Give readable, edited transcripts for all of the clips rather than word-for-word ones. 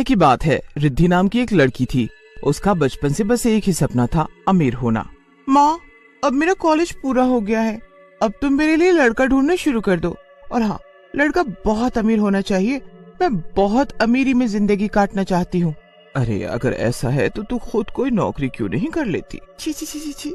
समय की बात है, रिद्धि नाम की एक लड़की थी। उसका बचपन से बस एक ही सपना था, अमीर होना। माँ, अब मेरा कॉलेज पूरा हो गया है, अब तुम मेरे लिए लड़का ढूंढना शुरू कर दो। और हाँ, लड़का बहुत अमीर होना चाहिए, मैं बहुत अमीरी में जिंदगी काटना चाहती हूँ। अरे अगर ऐसा है तो तू खुद कोई नौकरी क्यों नहीं कर लेती? छी छी छी छी छी,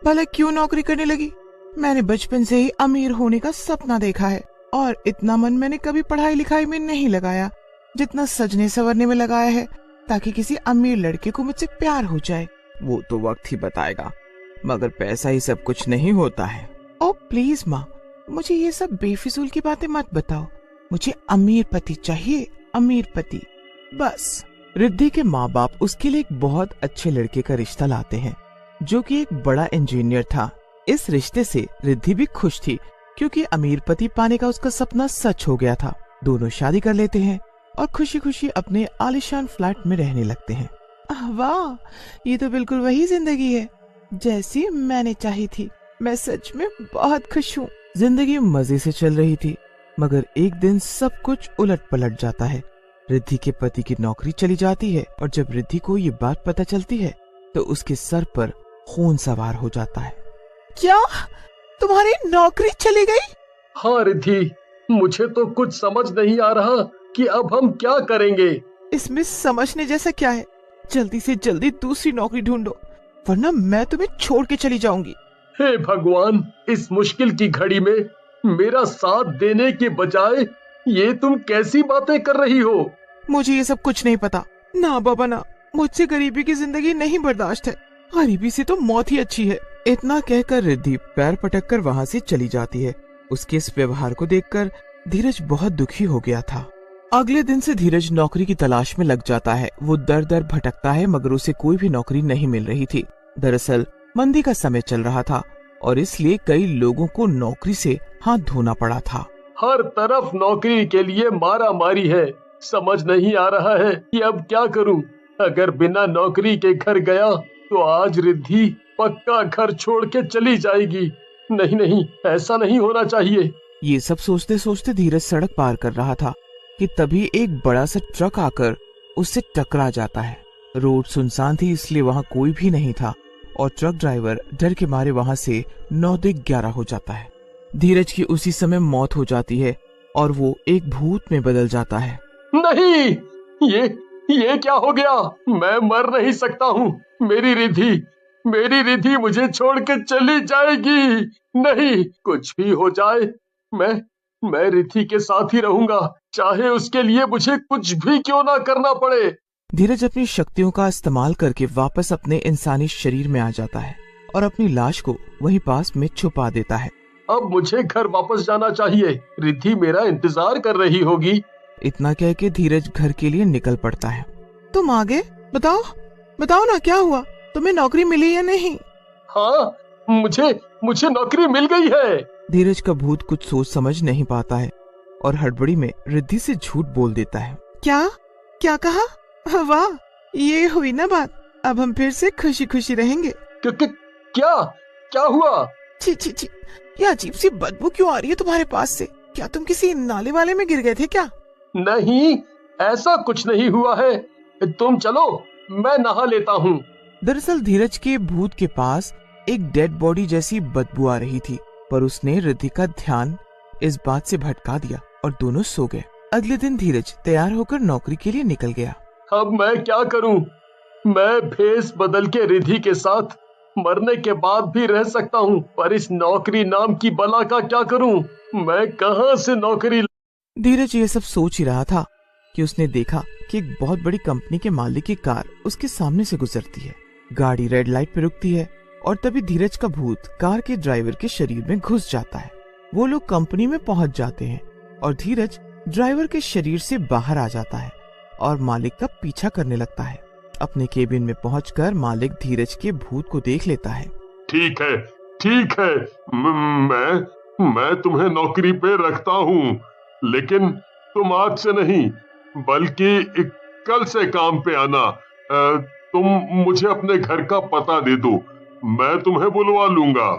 भला क्यों नौकरी करने लगी? मैंने बचपन से ही अमीर होने का सपना देखा है और इतना मन मैंने कभी पढ़ाई लिखाई में नहीं लगाया जितना सजने संवरने में लगाया है, ताकि किसी अमीर लड़के को मुझसे प्यार हो जाए। वो तो वक्त ही बताएगा, मगर पैसा ही सब कुछ नहीं होता है। ओ प्लीज माँ, मुझे ये सब बेफिजूल की बातें मत बताओ। मुझे अमीर पति चाहिए, अमीर पति, बस। रिद्धि के माँ बाप उसके लिए एक बहुत अच्छे लड़के का रिश्ता लाते हैं, जो कि एक बड़ा इंजीनियर था। इस रिश्ते से रिद्धि भी खुश थी, क्योंकि अमीर पति पाने का उसका सपना सच हो गया था। दोनों शादी कर लेते हैं और खुशी खुशी अपने आलीशान फ्लैट में रहने लगते हैं। वाह, ये तो बिल्कुल वही जिंदगी है जैसी मैंने चाही थी। मैं सच में बहुत खुश हूँ। जिंदगी मजे से चल रही थी, मगर एक दिन सब कुछ उलट पलट जाता है। रिद्धि के पति की नौकरी चली जाती है और जब रिद्धि को ये बात पता चलती है तो उसके सर पर खून सवार हो जाता है। क्या तुम्हारी नौकरी चली गई? हाँ रिद्धि, मुझे तो कुछ समझ नहीं आ रहा कि अब हम क्या करेंगे। इसमें समझने जैसा क्या है? जल्दी से जल्दी दूसरी नौकरी ढूंढो, वरना मैं तुम्हें छोड़ के चली जाऊंगी। हे भगवान, इस मुश्किल की घड़ी में मेरा साथ देने के बजाय ये तुम कैसी बातें कर रही हो? मुझे ये सब कुछ नहीं पता। ना बाबा ना, मुझसे गरीबी की जिंदगी नहीं बर्दाश्त है। गरीबी से तो मौत ही अच्छी है। इतना कहकर रिद्धि पैर पटक कर वहाँ से चली जाती है। उसके इस व्यवहार को देखकर धीरज बहुत दुखी हो गया था। अगले दिन से धीरज नौकरी की तलाश में लग जाता है। वो दर दर भटकता है, मगर उसे कोई भी नौकरी नहीं मिल रही थी। दरअसल मंदी का समय चल रहा था और इसलिए कई लोगों को नौकरी से हाथ धोना पड़ा था। हर तरफ नौकरी के लिए मारा मारी है। समझ नहीं आ रहा है कि अब क्या करूं। अगर बिना नौकरी के घर गया तो आज रिद्धि पक्का घर छोड़ के चली जाएगी। नहीं नहीं, ऐसा नहीं होना चाहिए। ये सब सोचते सोचते धीरज सड़क पार कर रहा था कि तभी एक बड़ा सा ट्रक आकर उससे टकरा जाता है। रोड सुनसान थी, इसलिए वहाँ कोई भी नहीं था और ट्रक ड्राइवर डर के मारे वहाँ से 9-11 हो जाता है। धीरज की उसी समय मौत हो जाती है और वो एक भूत में बदल जाता है। नहीं, ये क्या हो गया? मैं मर नहीं सकता हूँ। मेरी रिद्धि मुझे छोड़ के चली जाएगी। नहीं, कुछ भी हो जाए, मैं रिद्धि के साथ ही रहूंगा, चाहे उसके लिए मुझे कुछ भी क्यों ना करना पड़े। धीरज अपनी शक्तियों का इस्तेमाल करके वापस अपने इंसानी शरीर में आ जाता है और अपनी लाश को वहीं पास में छुपा देता है। अब मुझे घर वापस जाना चाहिए, रिद्धि मेरा इंतजार कर रही होगी। इतना कह के धीरज घर के लिए निकल पड़ता है। तुम आगे बताओ ना, क्या हुआ? तुम्हें नौकरी मिली या नहीं? हाँ, मुझे नौकरी मिल गई है। धीरज का भूत कुछ सोच समझ नहीं पाता है और हड़बड़ी में रिद्धि से झूठ बोल देता है। क्या कहा? वाह, ये हुई ना बात। अब हम फिर से खुशी खुशी रहेंगे। क्या हुआ? छी, ये अजीब सी बदबू क्यों आ रही है तुम्हारे पास से? क्या तुम किसी नाले वाले में गिर गए थे क्या? नहीं, ऐसा कुछ नहीं हुआ है। तुम चलो, मैं नहा लेता हूँ। दरअसल धीरज के भूत के पास एक डेड बॉडी जैसी बदबू आ रही थी, पर उसने रिद्धि का ध्यान इस बात से भटका दिया और दोनों सो गए। अगले दिन धीरज तैयार होकर नौकरी के लिए निकल गया। अब मैं क्या करूं? मैं भेष बदल के रिद्धि के साथ मरने के बाद भी रह सकता हूं, पर इस नौकरी नाम की बला का क्या करूं? मैं कहां से नौकरी? धीरज ये सब सोच ही रहा था कि उसने देखा कि एक बहुत बड़ी कंपनी के मालिक की कार उसके सामने से गुजरती है। गाड़ी रेड लाइट पे रुकती है और तभी धीरज का भूत कार के ड्राइवर के शरीर में घुस जाता है। वो लोग कंपनी में पहुंच जाते हैं और धीरज ड्राइवर के शरीर से बाहर आ जाता है और मालिक का पीछा करने लगता है। अपने केबिन में पहुंचकर मालिक धीरज के भूत को देख लेता है। ठीक है, मैं तुम्हें नौकरी पे रखता हूँ, लेकिन तुम आज से नहीं बल्कि कल से काम पे आना। तुम मुझे अपने घर का पता दे दो, मैं तुम्हें बुलवा लूंगा।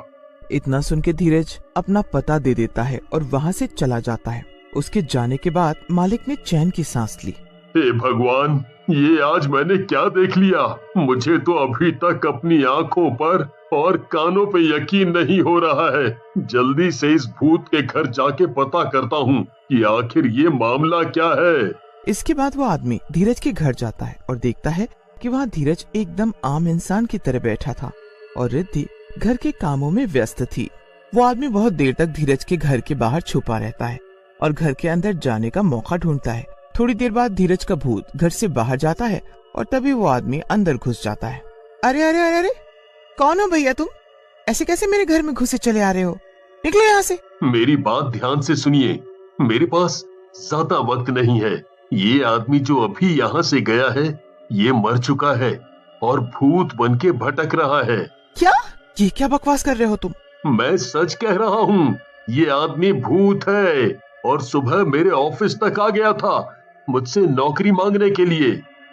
इतना सुन के धीरज अपना पता दे देता है और वहाँ से चला जाता है। उसके जाने के बाद मालिक ने चैन की सांस ली। हे भगवान, ये आज मैंने क्या देख लिया। मुझे तो अभी तक अपनी आंखों पर और कानों पे यकीन नहीं हो रहा है। जल्दी से इस भूत के घर जाके पता करता हूँ कि आखिर ये मामला क्या है। इसके बाद वो आदमी धीरज के घर जाता है और देखता है कि वहाँ धीरज एकदम आम इंसान की तरह बैठा था और रिद्धि घर के कामों में व्यस्त थी। वो आदमी बहुत देर तक धीरज के घर के बाहर छुपा रहता है और घर के अंदर जाने का मौका ढूंढता है। थोड़ी देर बाद धीरज का भूत घर से बाहर जाता है और तभी वो आदमी अंदर घुस जाता है। अरे अरे अरे अरे, कौन हो भैया तुम? ऐसे कैसे मेरे घर में घुसे चले आ रहे हो? निकलो यहाँ से। मेरी बात ध्यान से सुनिए, मेरे पास ज्यादा वक्त नहीं है। ये आदमी जो अभी यहाँ से गया है, ये मर चुका है और भूत बन के भटक रहा है। क्या? ये क्या बकवास कर रहे हो तुम? मैं सच कह रहा हूँ, ये आदमी भूत है और सुबह मेरे ऑफिस तक आ गया था मुझसे नौकरी मांगने के लिए।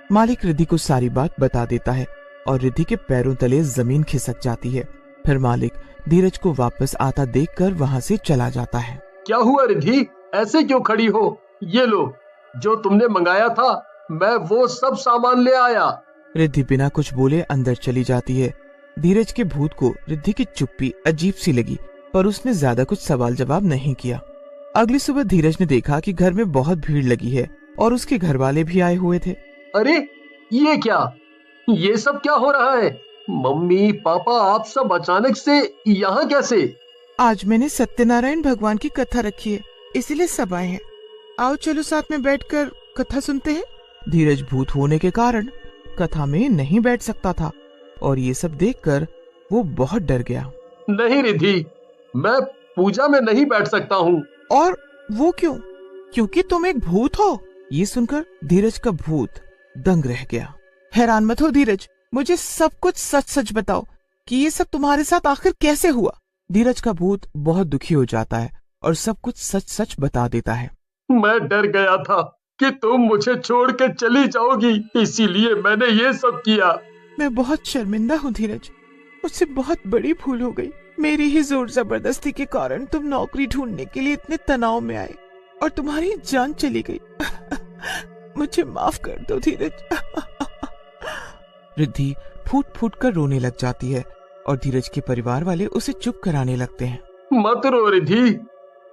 मालिक रिद्धि को सारी बात बता देता है और रिद्धि के पैरों तले जमीन खिसक जाती है। फिर मालिक धीरज को वापस आता देखकर वहाँ से चला जाता है। क्या हुआ रिद्धि, ऐसे क्यों खड़ी हो? ये लो, जो तुमने मंगाया था मैं वो सब सामान ले आया। रिद्धि बिना कुछ बोले अंदर चली जाती है। धीरज के भूत को रिद्धि की चुप्पी अजीब सी लगी, पर उसने ज्यादा कुछ सवाल जवाब नहीं किया। अगली सुबह धीरज ने देखा कि घर में बहुत भीड़ लगी है और उसके घर वाले भी आए हुए थे। अरे ये क्या, ये सब क्या हो रहा है? मम्मी पापा आप सब अचानक से यहाँ कैसे? आज मैंने सत्यनारायण भगवान की कथा रखी है, इसीलिए सब आए हैं। आओ चलो साथ में बैठकर कथा सुनते हैं। धीरज भूत होने के कारण कथा में नहीं बैठ सकता था और ये सब देखकर वो बहुत डर गया। नहीं रिद्धि, मैं पूजा में नहीं बैठ सकता हूँ। और वो क्यों? क्योंकि तुम एक भूत हो। ये सुनकर धीरज का भूत दंग रह गया। हैरान मत हो धीरज, मुझे सब कुछ सच सच बताओ कि ये सब तुम्हारे साथ आखिर कैसे हुआ। धीरज का भूत बहुत दुखी हो जाता है और सब कुछ सच सच बता देता है। मैं डर गया था कि तुम मुझे छोड़ के चली जाओगी, इसीलिए मैंने ये सब किया। मैं बहुत शर्मिंदा हूँ धीरज, मुझसे बहुत बड़ी भूल हो गई। मेरी ही जोर जबरदस्ती के कारण तुम नौकरी ढूंढने के लिए इतने तनाव में आए और तुम्हारी जान चली गई। मुझे माफ कर दो धीरज। रिद्धि फूट फूट कर रोने लग जाती है और धीरज के परिवार वाले उसे चुप कराने लगते हैं। मत रो रिद्धि,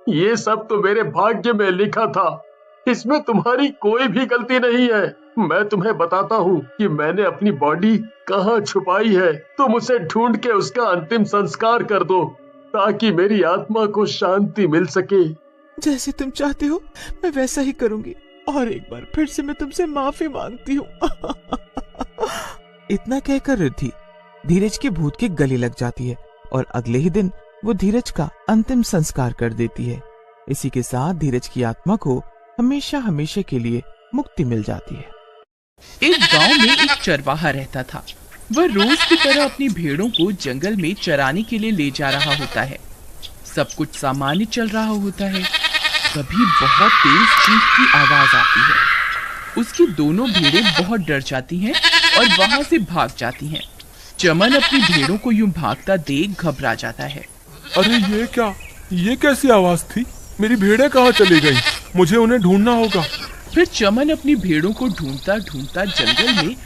ये सब तो मेरे भाग्य में लिखा था, इसमें तुम्हारी कोई भी गलती नहीं है। मैं तुम्हें बताता हूँ कि मैंने अपनी बॉडी कहाँ छुपाई है। तुम उसे ढूंढ के उसका अंतिम संस्कार कर दो ताकि मेरी आत्मा को शांति मिल सके। जैसे तुम चाहते हो मैं वैसा ही करूंगी और एक बार फिर से मैं तुमसे माफी मांगती हूँ। इतना कहकर रिद्धि धीरज के भूत के गले लग जाती है और अगले ही दिन वो धीरज का अंतिम संस्कार कर देती है। इसी के साथ धीरज की आत्मा को हमेशा हमेशा के लिए मुक्ति मिल जाती है। एक गांव में एक चरवाहा रहता था। वह रोज की तरह अपनी भेड़ों को जंगल में चराने के लिए ले जा रहा होता है। सब कुछ सामान्य चल रहा होता है, तभी बहुत तेज चीख की आवाज आती है। उसकी दोनों भेड़ें बहुत डर जाती हैं और वहां से भाग जाती हैं। चमन अपनी भेड़ों को यूं भागता देख घबरा जाता है। अरे ये क्या, ये कैसी आवाज थी? मेरी भेड़ें कहाँ चली गई? मुझे उन्हें ढूंढना होगा। फिर चमन अपनी भेड़ों को ढूंढता ढूंढता जंगल में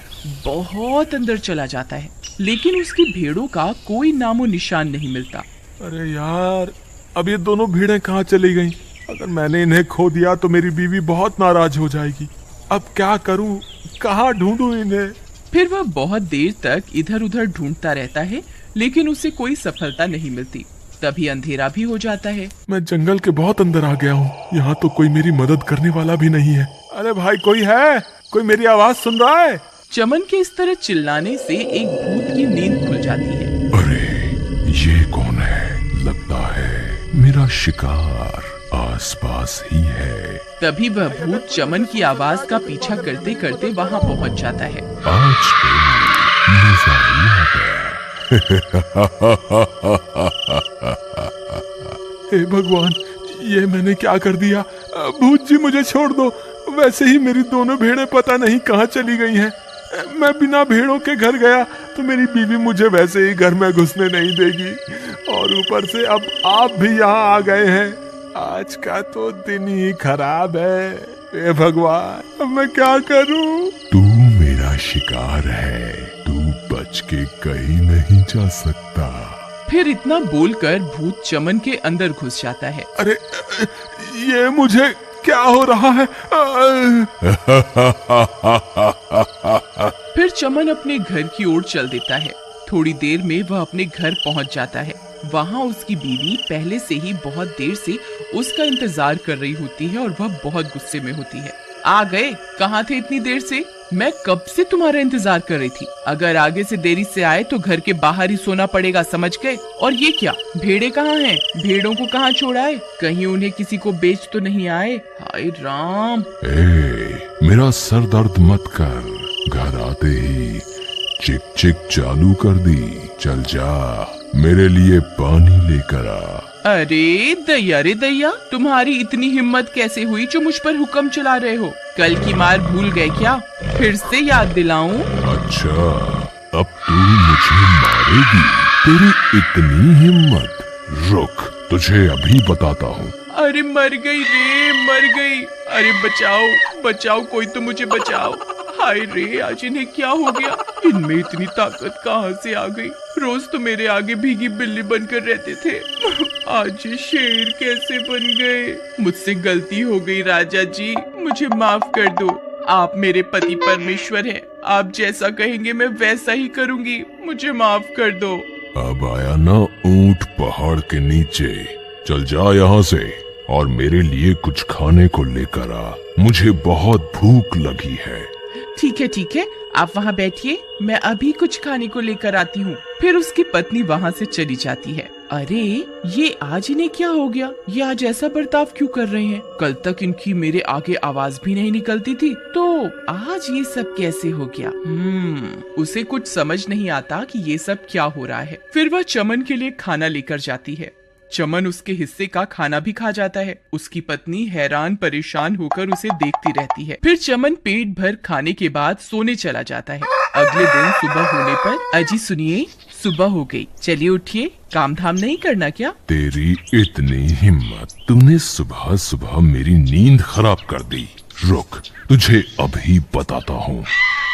बहुत अंदर चला जाता है, लेकिन उसकी भेड़ों का कोई नामो निशान नहीं मिलता। अरे यार, अब ये दोनों भेड़ें कहाँ चली गईं? अगर मैंने इन्हें खो दिया तो मेरी बीवी बहुत नाराज हो जाएगी। अब क्या करूं, कहाँ ढूंढूं इन्हें? फिर वह बहुत देर तक इधर उधर ढूंढता रहता है, लेकिन उसे कोई सफलता नहीं मिलती। तभी अंधेरा भी हो जाता है। मैं जंगल के बहुत अंदर आ गया हूँ, यहाँ तो कोई मेरी मदद करने वाला भी नहीं है। अरे भाई, कोई है? कोई मेरी आवाज सुन रहा है? चमन के इस तरह चिल्लाने से एक भूत की नींद खुल जाती है। अरे ये कौन है? लगता है मेरा शिकार आसपास ही है। तभी वह भूत चमन की आवाज का पीछा करते करते वहाँ पहुँच जाता है। आज तो मजा ही आ गया। हे भगवान, ये मैंने क्या कर दिया? भूत जी मुझे छोड़ दो। वैसे ही मेरी दोनों भेड़ें पता नहीं कहाँ चली गई हैं। मैं बिना भेड़ों के घर गया तो मेरी बीवी मुझे वैसे ही घर में घुसने नहीं देगी, और ऊपर से अब आप भी यहाँ आ गए हैं। आज का तो दिन ही खराब है। हे भगवान, अब मैं क्या करूं? तू मेरा शिकार है, तू बच के कहीं नहीं जा सकता। फिर इतना बोलकर भूत चमन के अंदर घुस जाता है। अरे ये मुझे क्या हो रहा है? फिर चमन अपने घर की ओर चल देता है। थोड़ी देर में वह अपने घर पहुंच जाता है। वहाँ उसकी बीवी पहले से ही बहुत देर से उसका इंतजार कर रही होती है और वह बहुत गुस्से में होती है। आ गए? कहाँ थे इतनी देर से? मैं कब से तुम्हारा इंतजार कर रही थी। अगर आगे से देरी से आए तो घर के बाहर ही सोना पड़ेगा, समझ गए? और ये क्या, भेड़े कहाँ हैं? भेड़ों को कहाँ छोड़ा है? कहीं उन्हें किसी को बेच तो नहीं आए? हाय राम। मेरा सर दर्द मत कर, घर आते ही चिक चिक चालू कर दी। चल जा, मेरे लिए पानी लेकर आ। अरे दैया, तुम्हारी इतनी हिम्मत कैसे हुई जो मुझ पर हुक्म चला रहे हो? कल की मार भूल गए क्या? फिर से याद दिलाऊं? अच्छा, अब तू मुझे मारेगी? तेरी इतनी हिम्मत? रुक, तुझे अभी बताता हूँ। अरे मर गई रे, मर गई। अरे बचाओ, कोई तो मुझे बचाओ। हाय रे, आज इन्हें क्या हो गया? इनमें इतनी ताकत कहाँ से आ गई? रोज तो मेरे आगे भीगी बिल्ली बनकर रहते थे, आज ये शेर कैसे बन गए? मुझसे गलती हो गई राजा जी, मुझे माफ कर दो। आप मेरे पति परमेश्वर हैं, आप जैसा कहेंगे मैं वैसा ही करूंगी, मुझे माफ कर दो। अब आया ना ऊंट पहाड़ के नीचे, चल जा यहाँ से और मेरे लिए कुछ खाने को लेकर आ, मुझे बहुत भूख लगी है। ठीक है, आप वहाँ बैठिए, मैं अभी कुछ खाने को लेकर आती हूँ। फिर उसकी पत्नी वहाँ से चली जाती है। अरे ये आज इन्हें क्या हो गया? ये आज ऐसा बर्ताव क्यों कर रहे हैं? कल तक इनकी मेरे आगे आवाज भी नहीं निकलती थी, तो आज ये सब कैसे हो गया? उसे कुछ समझ नहीं आता कि ये सब क्या हो रहा है। फिर वह चमन के लिए खाना लेकर जाती है। चमन उसके हिस्से का खाना भी खा जाता है। उसकी पत्नी हैरान परेशान होकर उसे देखती रहती है। फिर चमन पेट भर खाने के बाद सोने चला जाता है। अगले दिन सुबह होने पर, अजी सुनिए, सुबह हो गई, चलिए उठिए, काम धाम नहीं करना क्या? तेरी इतनी हिम्मत, तुमने सुबह सुबह मेरी नींद खराब कर दी। रुक, तुझे अभी बताता हूँ।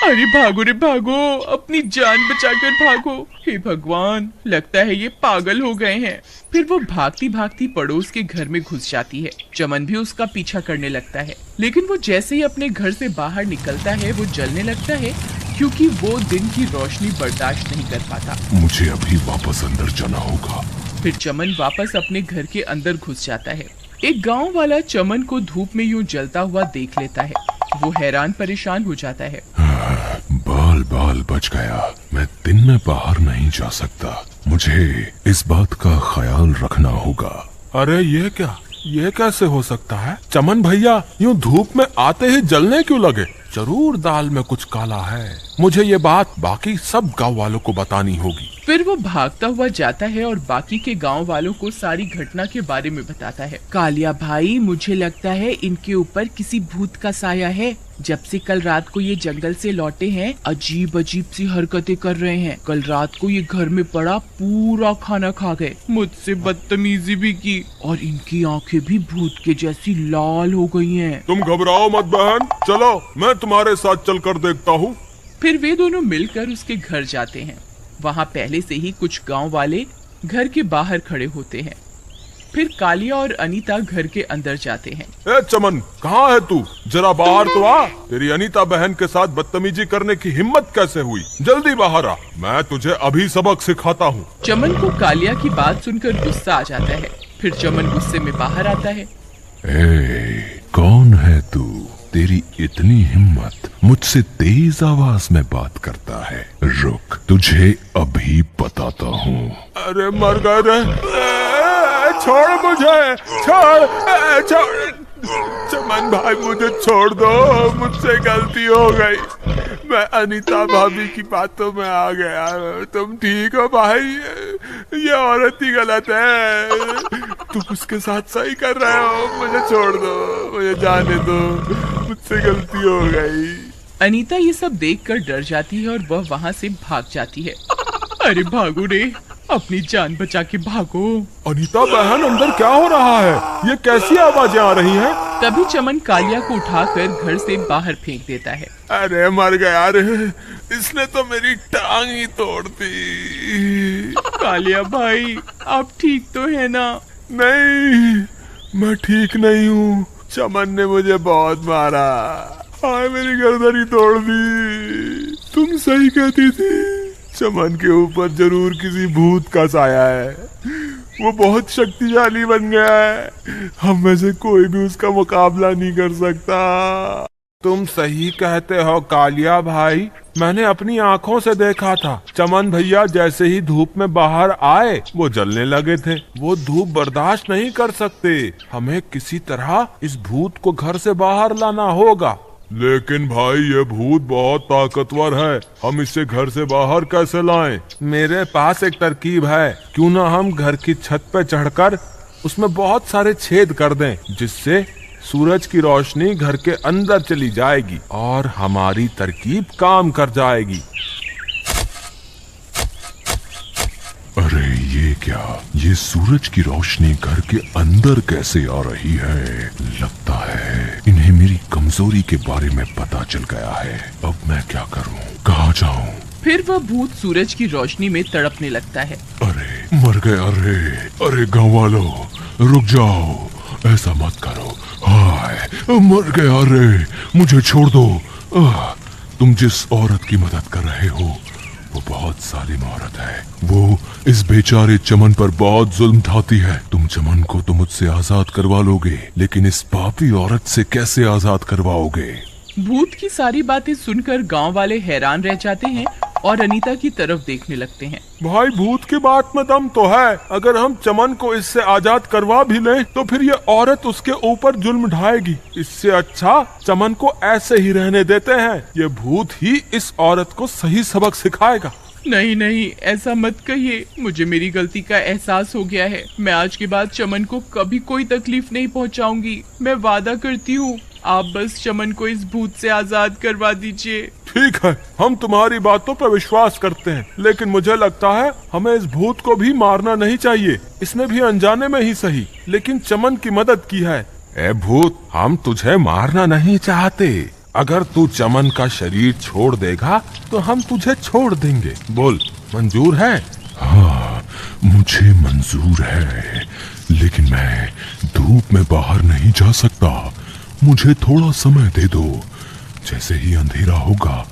अरे भागो रे भागो, अपनी जान बचाकर भागो। हे भगवान, लगता है ये पागल हो गए हैं। फिर वो भागती भागती पड़ोस के घर में घुस जाती है। चमन भी उसका पीछा करने लगता है, लेकिन वो जैसे ही अपने घर से बाहर निकलता है वो जलने लगता है, क्योंकि वो दिन की रोशनी बर्दाश्त नहीं कर पाता। मुझे अभी वापस अंदर जाना होगा। फिर चमन वापस अपने घर के अंदर घुस जाता है। एक गांव वाला चमन को धूप में यूं जलता हुआ देख लेता है। वो हैरान परेशान हो जाता है। बाल बच गया, मैं दिन में बाहर नहीं जा सकता, मुझे इस बात का ख्याल रखना होगा। अरे ये कैसे हो सकता है? चमन भैया यूं धूप में आते ही जलने क्यों लगे? जरूर दाल में कुछ काला है। मुझे ये बात बाकी सब गांव वालों को बतानी होगी। फिर वो भागता हुआ जाता है और बाकी के गांव वालों को सारी घटना के बारे में बताता है। कालिया भाई, मुझे लगता है इनके ऊपर किसी भूत का साया है। जब से कल रात को ये जंगल से लौटे हैं, अजीब अजीब सी हरकतें कर रहे हैं। कल रात को ये घर में पड़ा पूरा खाना खा गए, मुझसे बदतमीजी भी की और इनकी आंखें भी भूत के जैसी लाल हो गई हैं। तुम घबराओ मत बहन, चलो मैं तुम्हारे साथ चलकर देखता हूँ। फिर वे दोनों मिलकर उसके घर जाते हैं। वहाँ पहले से ही कुछ गांव वाले घर के बाहर खड़े होते हैं। फिर कालिया और अनीता घर के अंदर जाते हैं। ए चमन, कहाँ है तू? जरा बाहर तो आ। तेरी अनीता बहन के साथ बदतमीजी करने की हिम्मत कैसे हुई? जल्दी बाहर आ, मैं तुझे अभी सबक सिखाता हूँ। चमन को कालिया की बात सुनकर गुस्सा आ जाता है। फिर चमन गुस्से में बाहर आता है। कौन है तू? तेरी इतनी हिम्मत, मुझसे तेज आवाज में बात करता है। रुक, तुझे अभी बताता हूँ। अरे मर गए रे, छोड़ मुझे, छोड़। चमन भाई मुझे छोड़ दो, मुझसे गलती हो गई। मैं अनीता भाभी की बातों में आ गया। तुम ठीक हो भाई? ये औरत ही गलत है, तुम उसके साथ सही कर रहे हो। मुझे छोड़ दो, मुझे जाने दो, मुझसे गलती हो गई। अनीता ये सब देखकर डर जाती है और वह वहाँ से भाग जाती है। अरे भागो रे, अपनी जान बचा के भागो। अनीता बहन, अंदर क्या हो रहा है? ये कैसी आवाजें आ रही हैं? तभी चमन कालिया को उठाकर घर से बाहर फेंक देता है। अरे मर गया रे, इसने तो मेरी टांग ही तोड़ दी। कालिया भाई, आप ठीक तो है ना? नहीं, मैं ठीक नहीं हूँ। चमन ने मुझे बहुत मारा, हाय मेरी गर्दन ही तोड़ दी। तुम सही कहती थी, चमन के ऊपर जरूर किसी भूत का साया है। वो बहुत शक्तिशाली बन गया है, हम में से कोई भी उसका मुकाबला नहीं कर सकता। तुम सही कहते हो कालिया भाई, मैंने अपनी आंखों से देखा था। चमन भैया जैसे ही धूप में बाहर आए वो जलने लगे थे। वो धूप बर्दाश्त नहीं कर सकते। हमें किसी तरह इस भूत को घर से बाहर लाना होगा। लेकिन भाई ये भूत बहुत ताकतवर है, हम इसे घर से बाहर कैसे लाएं? मेरे पास एक तरकीब है, क्यों ना हम घर की छत पे चढ़कर उसमें बहुत सारे छेद कर दें, जिससे सूरज की रोशनी घर के अंदर चली जाएगी और हमारी तरकीब काम कर जाएगी। अरे ये क्या, ये सूरज की रोशनी घर के अंदर कैसे आ रही है? लगता है इन्हें मेरी कमजोरी के बारे में पता चल गया है। अब मैं क्या करूं, कहाँ जाऊं? फिर वह भूत सूरज की रोशनी में तड़पने लगता है। अरे मर गया रे, अरे गाँव वालों रुक जाओ, ऐसा मत करो। हाय मर गया रे, मुझे छोड़ दो। तुम जिस औरत की मदद कर रहे हो वो बहुत जालिम औरत है। वो इस बेचारे चमन पर बहुत जुल्म ढाती है। तुम चमन को तो मुझसे आजाद करवा लोगे, लेकिन इस पापी औरत से कैसे आजाद करवाओगे? भूत की सारी बातें सुनकर गांव वाले हैरान रह जाते हैं और अनीता की तरफ देखने लगते हैं। भाई भूत की बात में दम तो है, अगर हम चमन को इससे आजाद करवा भी लें तो फिर ये औरत उसके ऊपर जुल्म ढाएगी। इससे अच्छा चमन को ऐसे ही रहने देते हैं, ये भूत ही इस औरत को सही सबक सिखाएगा। नहीं नहीं, ऐसा मत कहिए, मुझे मेरी गलती का एहसास हो गया है। मैं आज के बाद चमन को कभी कोई तकलीफ नहीं पहुंचाऊंगी। मैं वादा करती हूँ, आप बस चमन को इस भूत से आजाद करवा दीजिए। ठीक है, हम तुम्हारी बातों पर विश्वास करते हैं, लेकिन मुझे लगता है हमें इस भूत को भी मारना नहीं चाहिए। इसने भी अनजाने में ही सही, लेकिन चमन की मदद की है। ए भूत, हम तुझे मारना नहीं चाहते। अगर तू चमन का शरीर छोड़ देगा तो हम तुझे छोड़ देंगे। बोल, मंजूर है? हाँ मुझे मंजूर है, लेकिन मैं धूप में बाहर नहीं जा सकता। मुझे थोड़ा समय दे दो, जैसे ही अंधेरा होगा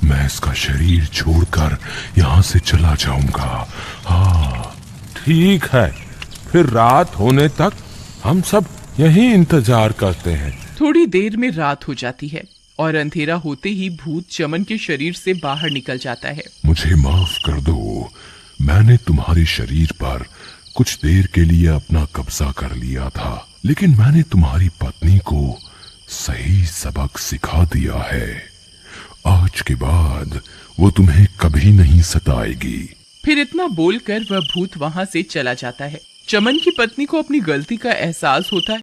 मैं इसका शरीर छोड़कर यहाँ से चला जाऊंगा। हाँ ठीक है, फिर रात होने तक हम सब यहीं इंतजार करते हैं। थोड़ी देर में रात हो जाती है और अंधेरा होते ही भूत चमन के शरीर से बाहर निकल जाता है। मुझे माफ कर दो, मैंने तुम्हारे शरीर पर कुछ देर के लिए अपना कब्जा कर लिया था, लेकिन मैंने तुम्हारी पत्नी को सही सबक सिखा दिया है। आज के बाद वो तुम्हें कभी नहीं सताएगी। फिर इतना बोलकर वह भूत वहाँ से चला जाता है। चमन की पत्नी को अपनी गलती का एहसास होता है